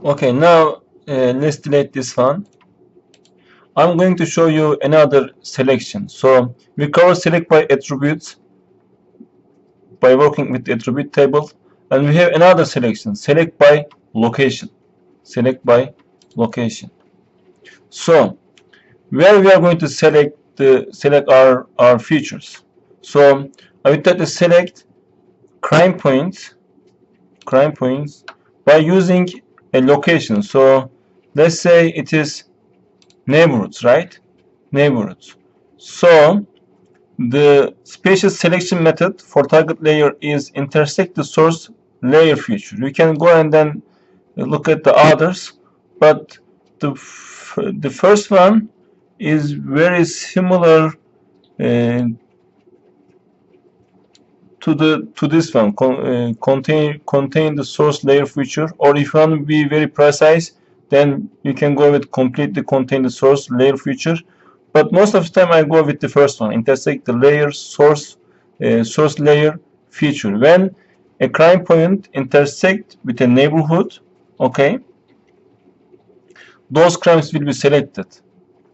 Okay, now let's delete this one. I'm going to show you another selection. So we cover select by attributes by working with the attribute table, and we have another selection, select by location. Select by location. So where we are going to select our features. So I will try to select crime points by using a location. So let's say it is neighborhoods, right? Neighborhoods. So the spatial selection method for target layer is intersect the source layer feature. You can go and then look at the others, but the first one is very similar uh, to this one. Contain the source layer feature, or if you want to be very precise, then you can go with completely contain the source layer feature. But most of the time I go with the first one, intersect the layer source layer feature. When a crime point intersect with a neighborhood, okay, those crimes will be selected.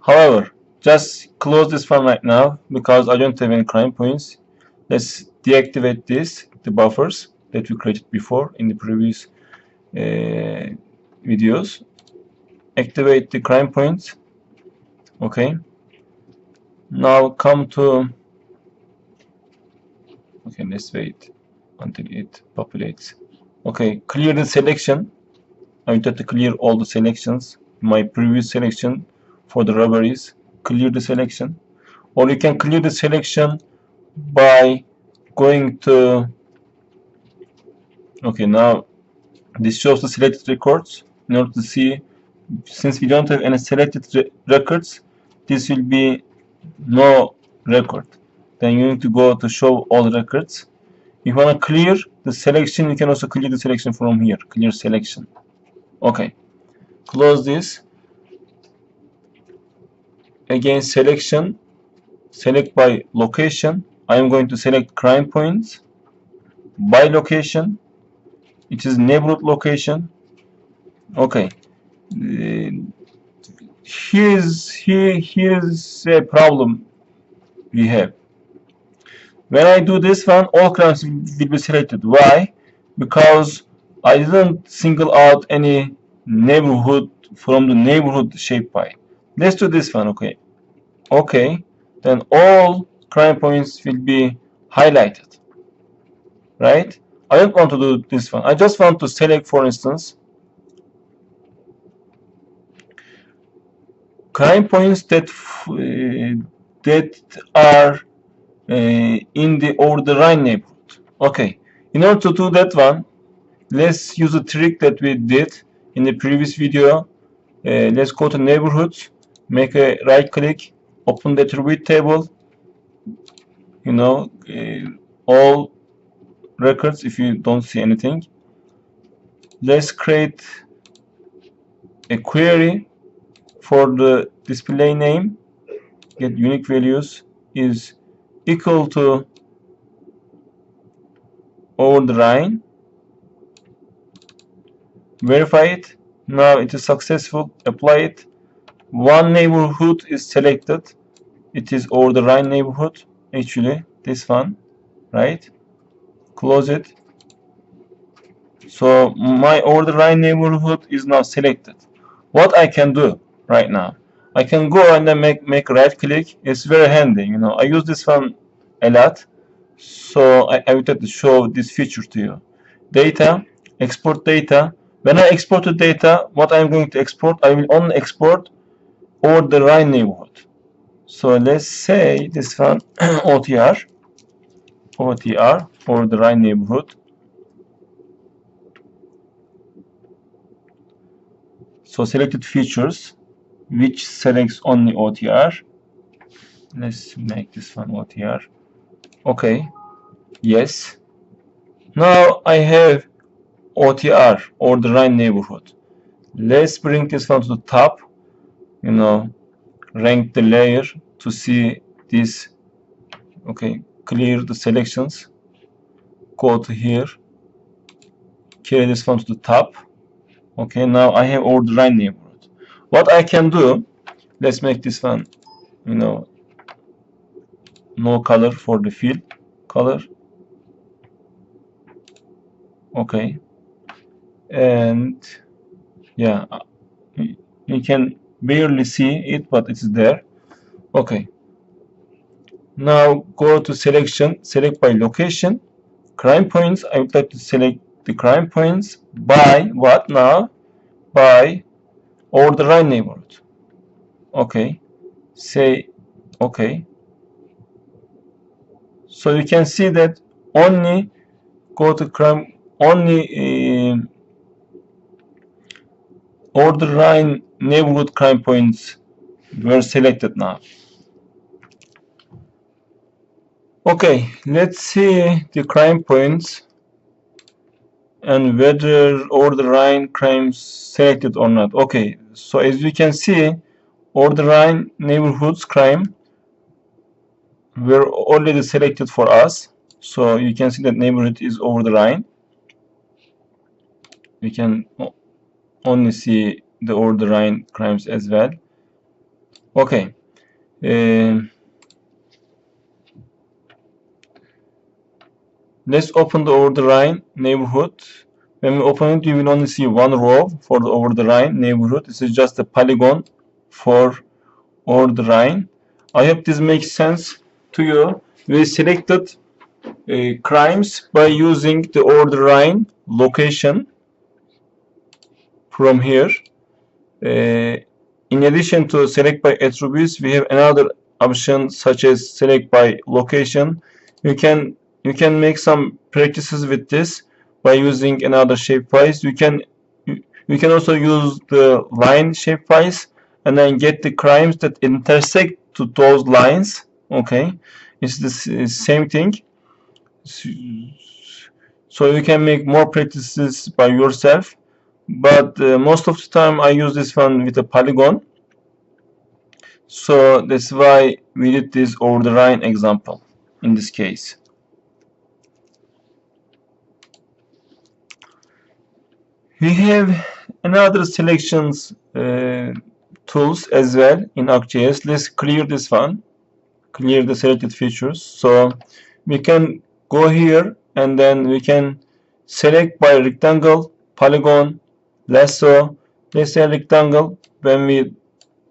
However, just close this one right now because I don't have any crime points. Let's deactivate the buffers that we created before in the previous videos. Activate the crime points. Okay. Now come to, okay, let's wait until it populates. Okay, clear the selection. I wanted to clear all the selections. My previous selection for the robberies. Clear the selection. Or you can clear the selection by going to, okay, now this shows the selected records. In order to see, since we don't have any selected records, this will be no record. Then you need to go to show all records. If you want to clear the selection, you can also clear the selection from here. Clear selection. Okay, close this. Again, selection, select by location. I am going to select crime points by location. It is neighborhood location. Okay. Here's a problem we have. When I do this one, all crimes will be selected. Why? Because I didn't single out any neighborhood from the neighborhood shapefile. Let's do this one. Okay. Okay. Then all crime points will be highlighted. Right? I don't want to do this one. I just want to select, for instance, crime points that are in the Orderine neighborhood. Okay, in order to do that one, let's use a trick that we did in the previous video. Let's go to neighborhoods, make a right click, open the attribute table, you know, all records if you don't see anything. Let's create a query for the display name. Get unique values is equal to Orderine. Verify it. Now it is successful. Apply it. One neighborhood is selected. It is Orderine neighborhood. Actually, this one, right? Close it. So my Orderine neighborhood is now selected. What I can do right now, I can go and then make right click. It's very handy. You know, I use this one a lot. So I wanted to show this feature to you. Data, export data. When I export the data, what I'm going to export, I will only export Orderine neighborhood. So let's say this one OTR Orderine neighborhood. So selected features, which selects only OTR. Let's make this one OTR. Okay, yes. Now I have OTR, Orderine neighborhood. Let's bring this one to the top, you know, rank the layer to see this. Okay, clear the selections. Go to here, carry this one to the top. Okay, now I have OrderRine neighborhood. What I can do, let's make this one, you know, no color for the field color. Okay, and yeah, you can barely see it, but it's there. Okay, now go to selection, select by location, crime points. I would like to select the crime points by what now? By OrderRine neighborhood. Okay, say okay. So you can see that only go to crime, only OrderRine neighborhood crime points were selected now. Okay, let's see the crime points and whether OrderRine crimes selected or not. Okay, so as you can see, OrderRine neighborhoods crime were already selected for us. So you can see that neighborhood is OrderRine. We can only see the OrderRine crimes as well. Okay. Let's open the OrderRine neighborhood. When we open it, you will only see one row for the OrderRine neighborhood. This is just a polygon for OrderRine. I hope this makes sense to you. We selected crimes by using the OrderRine location from here. In addition to select by attributes, we have another option such as select by location. You can make some practices with this by using another shapefiles. You can also use the line shapefiles and then get the crimes that intersect to those lines. Okay, it's the same thing. So you can make more practices by yourself, but most of the time I use this one with a polygon. So that's why we did this OrderRine example in this case. We have another selections tools as well in ArcGIS. Let's clear this one, clear the selected features. So we can go here and then we can select by rectangle, polygon, lasso. Let's say rectangle. When we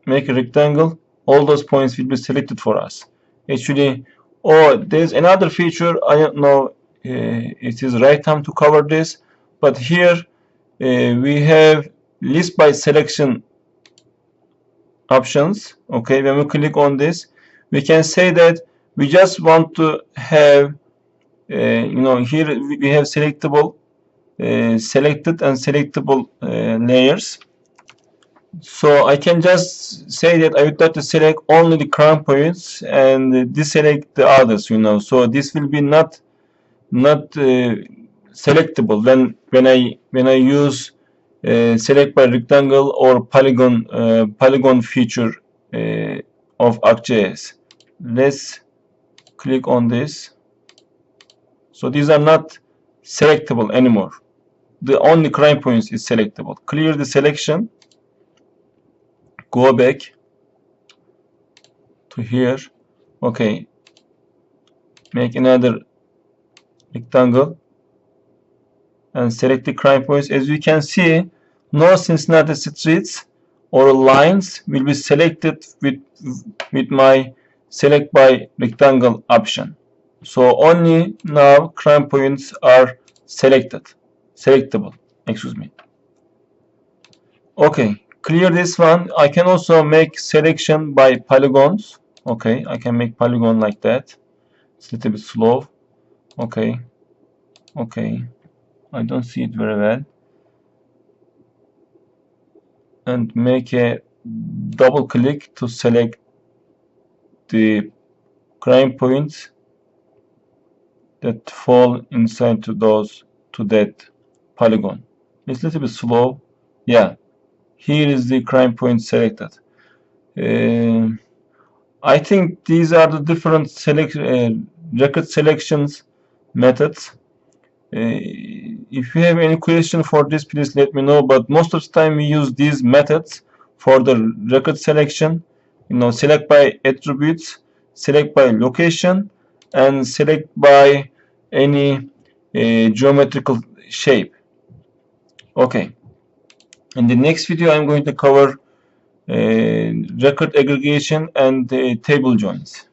make a rectangle, all those points will be selected for us. Actually, oh, there's another feature. I don't know it is right time to cover this, but here we have list by selection options. Okay, when we click on this, we can say that we just want to have here we have selectable selected and selectable layers. So I can just say that I would like to select only the crime points and deselect the others, So this will be not selectable when I use select by rectangle or polygon feature of ArcGIS. Let's click on this. So these are not selectable anymore. The only crime points is selectable. Clear the selection. Go back to here. Okay, make another rectangle and select the crime points. As you can see, no Cincinnati streets or lines will be selected with my select by rectangle option. So only now crime points are selectable, excuse me. Okay, clear this one. I can also make selection by polygons. Okay, I can make polygon like that. It's a little bit slow. Okay, I don't see it very well. And make a double click to select the crime points that fall inside to that polygon. It's a little bit slow. Yeah, here is the crime point selected. I think these are the different record selections methods. if you have any question for this, please let me know. But most of the time we use these methods for the record selection. Select by attributes, select by location, and select by any geometrical shape. Okay. In the next video, I'm going to cover record aggregation and table joins.